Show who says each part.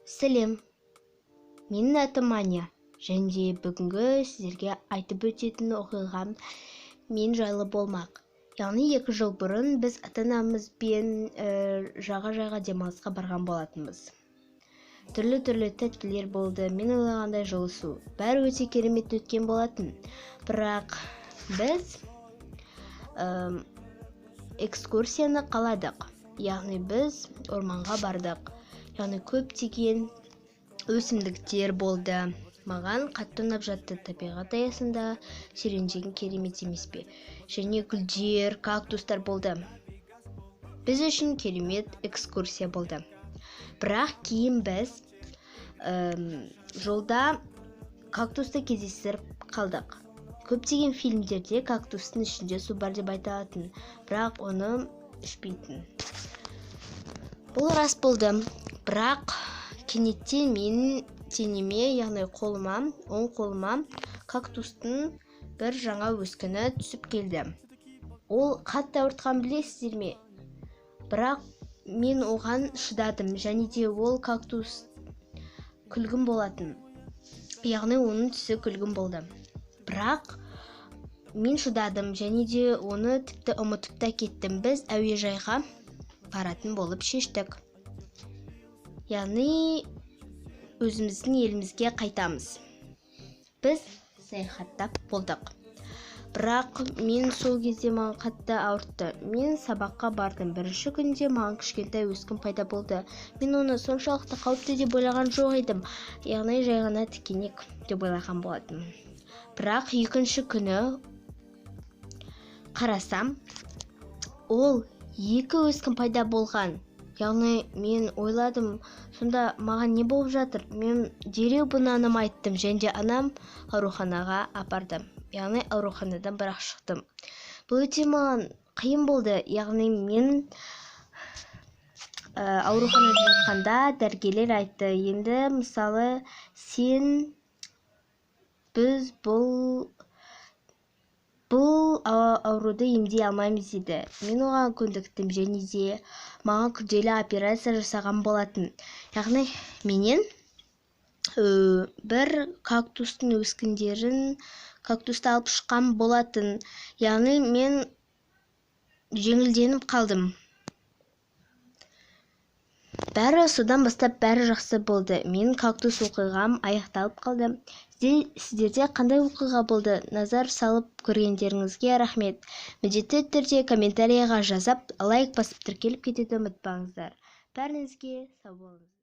Speaker 1: Сәлем, менің атым Аня, және бүгінгі сіздерге айтып өтетін оқиғам мен жайлы болмақ. Яғни 2 жыл бұрын біз ата-анамызбен жаға демалысқа барған болатынбыз. Түрлі тәттілер болды, мен ойлағандай жылысу. Бәрі өте керемет өткен болатын. Бірақ біз экскурсияны қаладық. Яғни біз орманға бардық. Яғни көптеген өсімдіктер болды. Маған қатты ұнап жатты. Табиғат аясында серуендеген керемет емес пе? Және гүлдер, кактустар болды. Біз үшін керемет экскурсия болды. Бірақ кейін біз жолда кактусты кездестіріп қалдық. Көптеген фильмдерде кактустың ішінде су бар деп айтылатын, бірақ оны ішпейтін. Бұл рас болды. Бірақ кенеттен менің денеме, яғни оң қолыма кактустың бір жаңа өскіні түсіп келді. Ол қатты ауыртқан, білесіздер ме? Бірақ мен оған шыдадым, және де ол кактус күлгін болатын. Яғни оның түсі күлгін болды. Бірақ мен шыдадым, және де оны тіпті ұмытып та кеттім. Біз әуежайға баратын болып шештік. Яғни өзіміздің елімізге қайтамыз. Біз саяхаттап болдық. Бірақ мен сол кезде маған қатты ауыртты. Мен сабаққа бардым. Бірінші күнде маған кішкентай өскін пайда болды. Мен оны соншалықты қауіпті деп ойлаған жоқ едім. Яғни жай ғана тікенек деп ойлаған болатым. Бірақ екінші күні қарасам, ол 2 өскін пайда болған. Яғни мен ойладым, сонда маған не болып жатыр? Мен дереу бұны анама айттым, және де анам ауруханаға апарды. Яғни ауруханадан бірақ шықтым. Бұл өте маған қиын болды. Яғни мен ауруханада жатқанда дәрігерлер айтты, енді мысалы біз бұл ауруды емдей алмаймыз деді. Мен оған көндіктім, және де маған күрделі операция жасаған болатын. Яғни менен бір кактустың өскіндерін кактусты алып шыққан болатын. Яғни мен жеңілденіп қалдым. Содан бастап бәрі жақсы болды. Мен кактус оқиғам аяқталып қалды. Сіздерде қандай оқиға болды? Назар салып көргендеріңізге рахмет. Міндетті түрде комментарияға жазып, лайк басып тіркеліп кетуді ұмытпаңыздар. Бәріңізге сау болыңыздар.